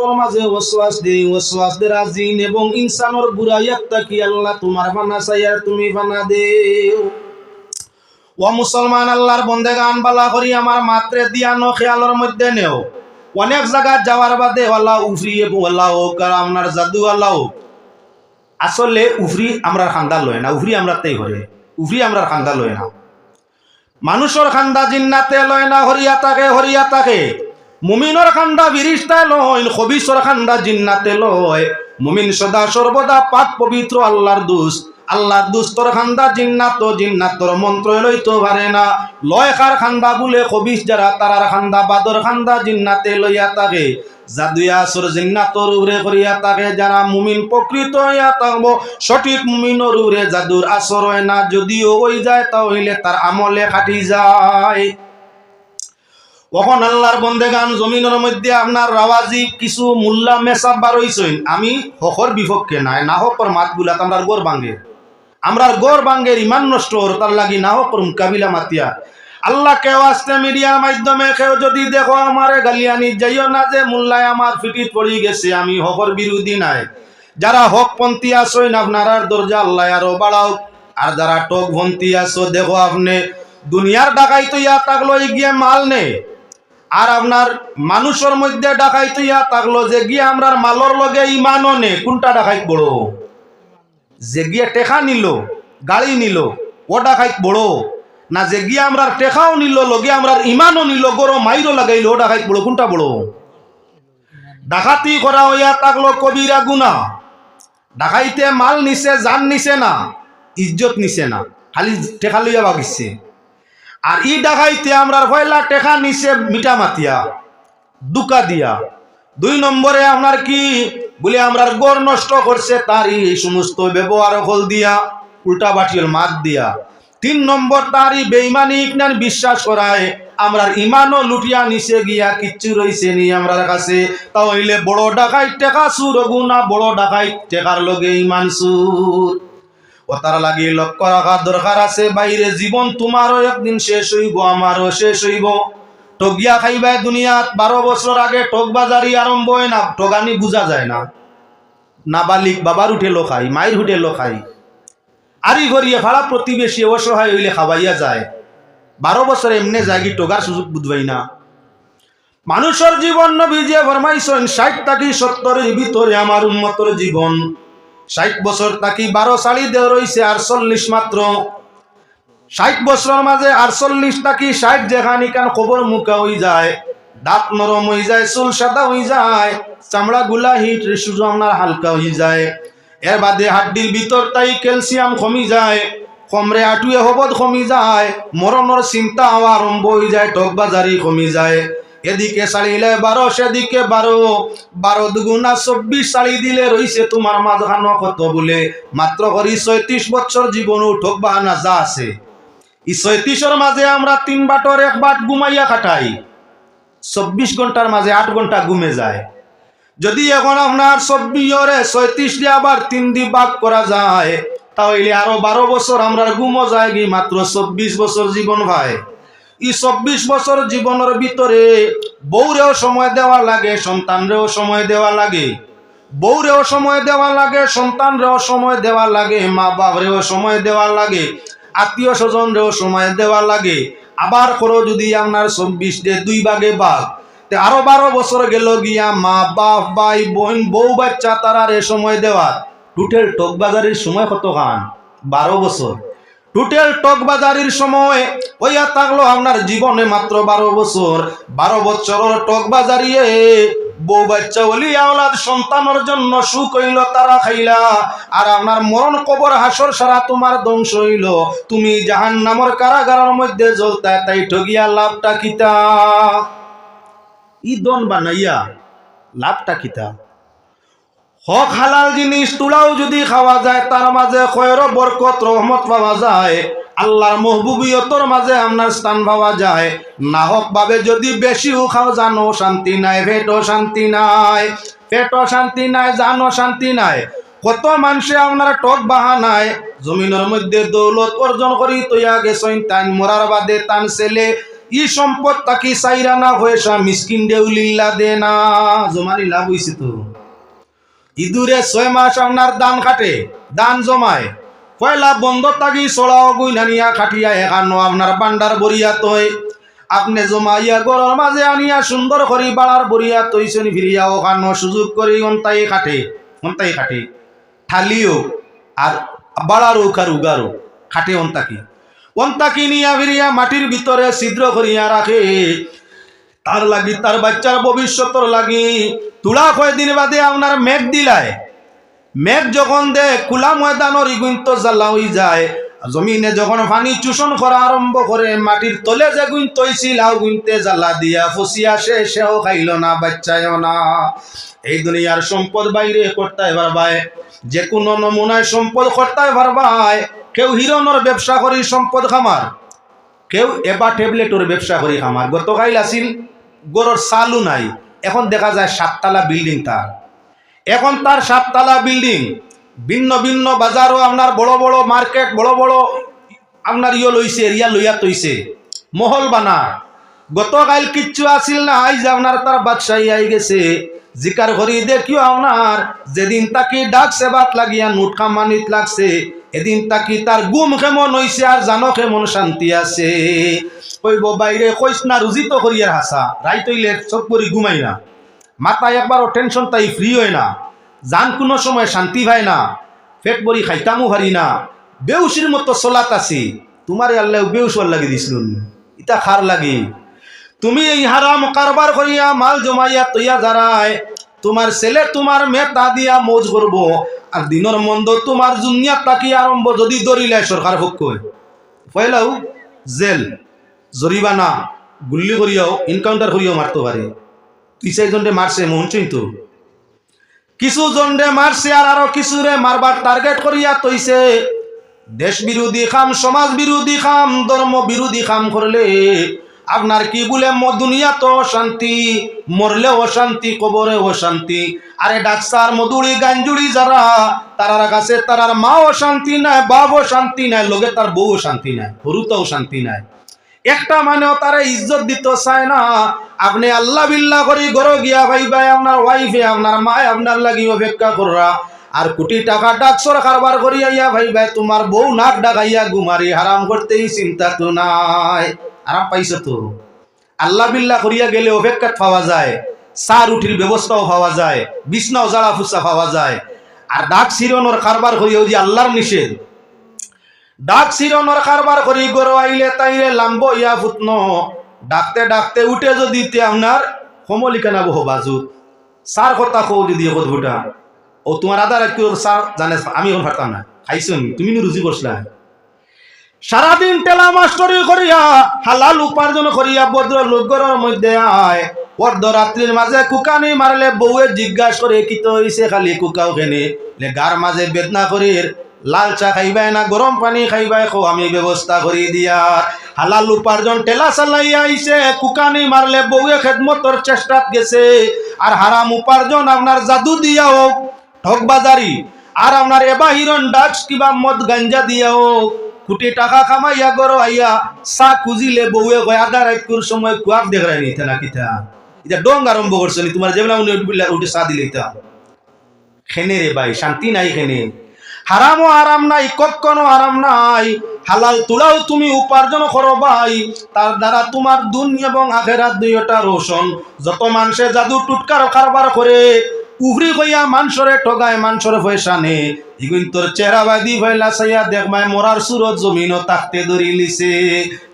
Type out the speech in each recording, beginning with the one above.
অন্তরের মাঝে ওয়াসওয়াস দেরা জিন এবং ইনসানের বুরাইয়াত তাকি আল্লাহ তোমার ফানা চাইয়া তুমি ফানা দেও। ও মুসলমান আল্লাহর বন্দেগান বালা করি আমার মাত্রে দিয়ানো খেয়ালের মধ্যে নেও। অনেক জায়গা যাওয়ার বাদে ওয়াল্লাহ উফরি ওয়াল্লাহ হোক আর আপনার জাদু আল্লাহ হোক, আসলে উফরি আমরা খান্দা লয় না, উফরি আমরা তাই করে, উফরি আমরা খান্দা লয় না। মানুষের খান্দা জিন্নাতে লয় না, হরিয়া থাকে। মুমিনের খান্দা ফিরিস্তায় লয়, খবিসর খান্দা জিন্নাতে লয়। মুমিন সদা সর্বদা পাক পবিত্র আল্লাহর দুস্তর খান্দা জিন্নাতর মন্ত্র লইতে পারে না। লয় খার খান্দা বলে খবিস যারা তারার খান্দা বাদর খান্দা জিন্নাতে লইয়া থাকে। জাদুয়া আসর জিন্নাতর উরে করিয়া থাকে। যারা মুমিন প্রকৃত হইয়া থাকবো, সঠিক মুমিনের উরে জাদুর আসর হয় না। যদিও ওই যায় তাহলে তার আমলে খাটি যায়। কখন আল্লাহর বন্দেগান জমিনের মধ্যে আপনার রাওয়াজি কিছু মুল্লা মেসাব বার হইছেন। আমি হকর বিপক্ষে নাই, না হকর মাতগুলা আমরার গোর ভাঙ্গে, আমরার গোর ভাঙ্গের ইমান নষ্ট হর, তার লাগি না হকর মুকাবিলা মাতিয়া। আল্লাহ কেউ আসতে মিডিয়ার মাধ্যমে কেউ যদি দেখো আমারে গালিয়ানি যাইও না যে মুল্লায় আমার ফিটিত পড়ি গেছে, আমি হকর বিরোধী নাই। যারা হকপন্থী আসইন আপনার দরজা আল্লাহ আরো বাড়াও। আর যারা টকপন্থী আসো দেখো আপনি দুনিয়ার ডাকাইতো ইয়া তাকলো গিয়ে মাল নে, আর আপনার মানুষের মধ্যে ডাকাইতো ইয়া তাকলো যে গিয়ে আমরার মালর লগে ইমানও নে। কোনটা ডাকাইত বড়? যে গিয়ে টেকা নিল, গাড়ি নিল, ও ডাকাইত বড় না যে গিয়ে আমরা টেকাও নিল লগে আমরা ইমানও নিল, গরো মাইরও লাগাইল, ও ডাকাইত বড়? কোনটা বড়? ডাকাতি করা হইয়া থাকলো কবিরা গুনাহ। ডাকাইতে মাল নিছে, জান নিছে না, ইজ্জত নিছে না, খালি টেকা লইয়া বাগিছে। আর ই ডাকাইতে আমরা পয়লা টেকা নিছে মিঠা মাতিয়া দুকা দিয়া। 2 নম্বরে আপনার কি বলে আমরা গড় নষ্ট করছে তার এই সমস্ত ব্যবহার হল দিয়া, উল্টা বাটির মাত দিয়া। 3 নম্বর তারই বেঈমানি ইকনান বিশ্বাস করায় আমরা ইমানও লুটিয়া নিচে গিয়া কিচ্ছু রইছে নি আমরার কাছে। তাহলে বড় ডাকাইত টেকা সুর গুনা, বড় ডাকাইত টেকার লগে ইমান সুর। ও তার লাগি লক্ষ্য রাখা দরকার আছে। বাইরে জীবন তোমারও একদিন শেষ হইব, আমারও শেষ হইব। টগিয়া খাইবাই দুনিয়াত 12 বছর আগে টকবাজারি আরম্ভ হয় না, টগানি বুঝা যায় না। নাবালিক বাবার উঠেলো খাই, মায়ের উঠেলো খাই, আরি ঘরিয়ে ফাড়া প্রতিবেশী অসহায় হইলে খাওয়াইয়া যায়। 12 বছর এমনি যাগি টোগার সুযোগ বুঝবাই না। মানুষের জীবন নবী যে ফরমাইছেন 60 থেকে 70 ভিতরে আমার উম্মতের জীবন। 60 বছর থাকি 12 সালি দেওয়া রয়েছে 48 মাত্র। 60 বছরের মাঝে 48 থাকি 60 যেখানি কান খবর মুখা হয়ে যায়, দাঁত নরম হয়ে যায়, চুল সাদা হয়ে যায়, চামড়া গুলা হিট সুযোগ আপনার হালকা হয়ে যায়। এর বাদে হাড্ডির ভিতর তাই ক্যালসিয়াম কমি যায়, কমরে আটুয়ে হবদ কমি যায়, মরণের চিন্তা হওয়া আরম্ভ হয়ে যায়, টকবাজারি কমি যায়। এদিকে শাড়িলে 12, সেদিকে 12 দুগুণা 24 শাড়ি দিলে রইছে তোমার মাঝখানো কত বলে মাত্র করি 36 বছর জীবন ঠকবা না যা আছে। এই 36-এর মাঝে আমরা 3 বাটর 1 বাট ঘুমাইয়া কাটাই, 24 ঘন্টার মাঝে 8 ঘন্টা ঘুমে যায়। যদি এখন আপনার 36 দিয়ে আবার 3 দিয়ে ভাগ করা যায়, তাহলে আরো 12 বছর আমরা ঘুমো যায় কি মাত্র 24 বছর জীবন ভাই। এই 24 বছর জীবনের ভিতরে বউরেও সময় দেওয়া লাগে, সন্তানরেও সময় দেওয়া লাগে, বউরেও সময় দেওয়া লাগে, সন্তানরেও সময় দেওয়া লাগে, মা বাপরেও সময় দেওয়া লাগে, আত্মীয় স্বজনরেও সময় দেওয়া লাগে। আবার করো যদি আপনার 24 দিয়ে 2 ভাগে ভাগ, আরো 12 বছর গেল গিয়া মা বাপ ভাই বোন বউ বাচ্চা তারারে সময় দেওয়া। টোটাল টকবাজারির সময় কত খান? 12 বছর। টোটাল টকবাজারির সময় ওইয়া থাকলো আপনার জীবনে মাত্র 12 বছর। 12 বছর টকবাজারিয়ে বউ বাচ্চা ওলি আওলাদ সন্তানের জন্য সুখ হইল, তারা খাইলা। আর আপনার মরণ কবর হাসর সারা তোমার ধ্বংস হইল, তুমি জাহান্নামের কারাগারের মধ্যে জ্বলতা। তাই ঠগিয়া লাভটা কিতা? ইদন বানাইয়া লাভটা কিতা? হক হালাল জিনিস তুলাও যদি খাওয়া যায়, তার মাঝে খয়র বরকত রহমত পাওয়া যায়, আল্লাহর মহবুবিয়তর মাঝে আপনার স্থান পাওয়া যায়। না হক ভাবে যদি বেশিও খাও, জানো শান্তি নাই, পেটও শান্তি নাই, পেটও শান্তি নাই, জানো শান্তি নাই। কত মানুষে আপনার টক বাহানায় জমিনের মধ্যে দৌলত অর্জন করি তৈয়া গেছেন, তান মরার বাদে তান ছেলে ই সম্পদ তাকি চাইরা না পয়সা মিসকিন দেউলিল্লা দে না জমানি লাভ হইছে তো ইদুরে 6 মাস আপনার দান খাটে দান জমায় পয়লা বন্ধ তাকি চড়াও গুইনানিয়া খাটিয়া এখানো আপনার বান্ডার বরিয়া তয় আপনি জমাইয়া গরর মাঝে আনিয়া সুন্দর করি বাড়ার বরিয়া তৈছেন ফিরিয়া ওখানো সুযোগ করি অন্তাই খাটে ঠালিও আর বাড়ার উখার উগারো খাটে অন্তাকি নিয়া ফিরিয়া মাটির ভিতরে ছিদ্র করিয়া রাখে তার লাগি তার বাচ্চার ভবিষ্যতর লাগি তুলা কয়দিন বাদে আপনার মেঘ দিলায় মেঘ যখন দে খোলা ময়দানর ইগুন্ত জ্বালা হয়ে যায় জমিনে যখন পানি চুষণ করা আরম্ভ করে মাটির তলে যে গুইন্ত হইছিল গুইনতে জ্বালা দিয়া ফসি আসে সেও খাইল না বাচ্চায়ও না এই দুনিয়ার সম্পদ বাইরে করতে পারবায় যে কোনো নমুনায় সম্পদ করতে পারবায় কেউ হিরণর ব্যবসা করি সম্পদ খামার কেউ এবার ট্যাবলেটর ব্যবসা করি খামার গতকাল আসিল গরুর চালু নাই এখন দেখা যায় 7 তলা বিল্ডিং তার এখন তার 7 তলা বিল্ডিং ভিন্ন ভিন্ন বাজারও আপনার বড় বড় মার্কেট বড় বড় আপনার লইছে এরিয়া লইয়া তৈছে মহল বানা গতকাল কিচ্ছু আসিল না আইজ আপনার তার বাদশাহী আই গেছে জিকার করি দেখিও আপনার যেদিন তাকে ডাক সেবাত লাগিয়া নোট কামানিত লাগছে এদিন তাকি তার গুম কেমন হইছে আর জানো কেমন শান্তি আছে কইব বাইরে কইস না রুজিত করিয়ার হাসা রাইত হইলে সব করি ঘুমাই না মাথায় একবারও টেনশন তাই ফ্রি হয় না জান কোনো সময় শান্তি পায় না পেট ভরি খাইতামও পারি না বেউসির মতো চলাত আছি তোমারে আল্লাহ বেউসর লাগি দিছিল ইটা খার লাগি তুমি এই হারাম কারবার করিয়া মাল জমাইয়া তৈয়া যারায় তোমার ছেলে তোমার মেয়ে তা দিয়া মৌজ করব আর দিনের মন্দ তোমার দুনিয়া তাকি আরম্ভ যদি দরিলায় সরকার পক্ষ পয়লাও জেল জরিবানা গুল্লি করিয়াও এনকাউন্টার করিয়াও মারতে পারে 2-4 জনরে মারছে মনছই তো কিছু জনরে মারছে আর আরো কিছুরে মারবার টার্গেট করিয়া তৈছে দেশ বিরোধী খাম সমাজ বিরোধী খাম ধর্ম বিরোধী খাম করলে আপনার কি বলে দুনিয়া তো শান্তি মরলে অশান্তি কবরে অশান্তি আরে ডাক্তার মধুরি গাঞ্জুড়ি যারা তারার কাছে তারার মাও শান্তি নাই বাবও শান্তি নাই লগে তার বউও শান্তি নাই হরুতাও শান্তি নাই একটা মানেও তারা ইজ্জত দিত চায় না আপনি আল্লাহ বিল্লাহ করি গরো গিয়া ভাইবাই আপনার ওয়াইফে আপনার মায় আপনার লাগি অপেক্ষা কররা আর কোটি টাকা ডাকসর কারবার করিয়া ইয়া ভাইবাই তোমার বউ নাক ডাকাইয়া গুমারি হারাম করতেই চিন্তা তো নাই আরাম পাইছো তো আল্লাহ বিল্লাহ করিয়া গেলে অপেক্ষা পাওয়া যায় চা রুটির ব্যবস্থাও পাওয়া যায় বিছনাও জ্বালা ফুসা পাওয়া যায় আর ডাক সিরনর কারবার করিয়াও যে আল্লাহর নিষেধ ডাক সিরনর কারবার করি গরো আইলে তাইলে লাম্ব ইয়া ফুটন ডাকতে ডাকতে উঠে যদি আপনার কমলিকানা বহ বাজুত সার কথা কৌলি দিয়ে কদভুটা ও তোমার আদার একটু সার জানে আমি এখন পারতাম না খাইছো তুমি রুজি করছিলা সারাদিন টেলা মাস্টরি করিয়া হালাল উপার্জন করিয়া ভদ্র লোকগরের মধ্যে আয় অর্ধরাত্রির মাঝে কুকানি মারলে বউয়ে জিজ্ঞাসা করে কি তো হইছে খালি কুকাও খেনে গার মাঝে বেদনা করির লাল চা খাইবাই না গরম পানি খাইবাই খো আমি ব্যবস্থা করি দিয়া হালাল উপার্জন টেলা চালাইয়া আইছে কুকানি মারলে বউয়ে খেদমতর চেষ্টাত গেছে আর হারাম উপার্জন আপনার জাদু দিয়াও ঠকবাজারি আর আপনার এবাহিরন ডাক্স কিবা মদ গাঞ্জা দিয়াও কোটি টাকা কামাইয়া গরো আইয়া চা খুঁজিলে বউয়ে কয় আধা রাইকুর সময় কুয়াক দেখাই নিতে না কিতা এটা ডং আরম্ভ করছে তোমার যেমন উঠে চা দিলে খেনে রে ভাই শান্তি নাই খেনে হারামও আরাম নাই কখনো আরাম নাই হালাল তুলাও তুমি উপার্জন করো ভাই তার দ্বারা তোমার দুনিয়া এবং আখেরাত দুইটা রোশন যত মানুষে জাদু টুটকার কারবার করে উভরি কইয়া মানুষরে ঠগায় মানুষরে পয়সা নে ইগুন তোর চেহারা বাদি ভয়লা চাইয়া দেখবাই মরার সুরত জমিনও তাকতে ধরি লিছে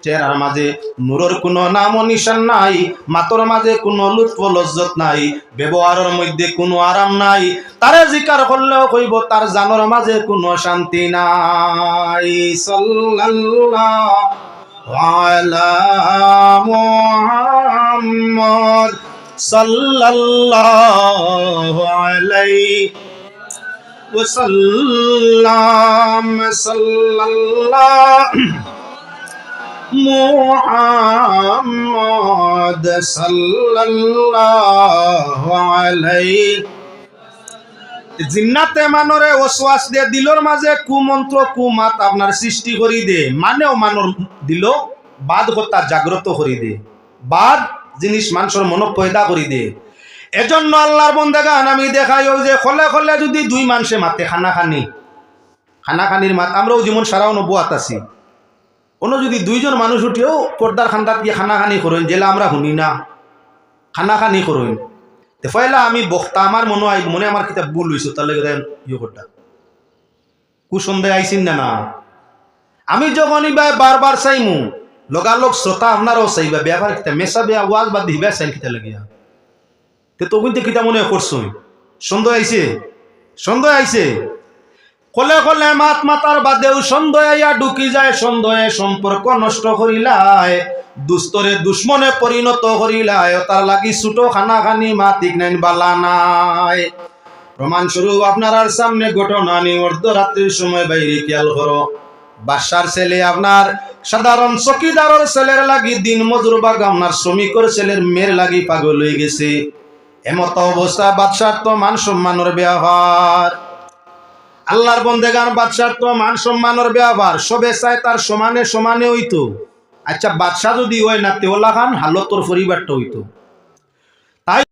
চেহারার মাঝে নূরের কোনো নাম নিশান নাই মাতর মাঝে কোনো লুৎফ লজ্জত নাই ব্যবহারের মধ্যে কোনো আরাম নাই তারে জিকার করলেও কইব তার জানোর মাঝে কোনো শান্তি নাই সাল্লাল্লাহু আলা মুহাম্মদ সাল্লাল্লাহু আলাইহি ওয়াসাল্লাম সাল্লাল্লাহু মুহাম্মদ সাল্লাল্লাহু আলাইহি জিন্নাতে মানরে ওয়াসওয়াস দিয়ে দিলর মাঝে কুমন্ত্র কুমাত আপনার সৃষ্টি করি দে মানেও মানর দিল বাদ কথা জাগ্রত করি দে, বাদ জিনিস মানুষের মন পয়দা করি দে। এজন্য আল্লাহর বন্দেগান আমি দেখাই ওই যে খলে খলে যদি দুই মানুষে মাতে খানাখানির মাত, আমরাও যেমন সারাও নবুয়াত আছি, কোনো যদি দুইজন মানুষ উঠেও পর্দার খান্দাত গিয়ে খানাখানি করেন, জেলা আমরা শুনি না খানাখানি করেন, তে পয়লা আমি বক্তা আমার মনে আমার কিতাব ভুল হয়েছে, তাহলে ইয়ে করটা কুসন্দেহ আইসিন না না। আমি যখনই ভাই বারবার চাইমু লগালগ শ্রোতা আপনারও চাইবা ব্যাপার কিতা মেসা বেয়া ওয়াজ বাদ দিবা চাইন কিতা লাগিয়া, তে তখন কিতা মনে করছো সন্দেহ আইছে, সন্দেহ আইছে। কলে কলে মাত মাতার বাদেও সন্দেহ আইয়া ঢুকি যায়, সন্দেহে সম্পর্ক নষ্ট করিলায়, দুস্তরে দুশ্মনে পরিণত করিলায়, তার লাগি ছোট খানাখানি মাতিক নাইন বালা নাই। প্রমাণস্বরূপ আপনার সামনে ঘটনা নি, অর্ধরাত্রির সময় বাইরে খেয়াল করো, বাদশার ছেলে আপনার সাধারণ চকিদারের ছেলের লাগি দিন মজুর বা আপনার শ্রমিকের ছেলের মেয়ের লাগি পাগল হয়ে গেছে। এমত অবস্থা বাদশার তো মান সম্মানের ব্যবহার, আল্লাহর বন্দেগান বাদশার তো মান সম্মানের ব্যবহার সবে চায় তার সমানে সমানে হইতো। আচ্ছা বাদশা যদি হয় না তেওলা খান হালতর পরিবারটা হইতো।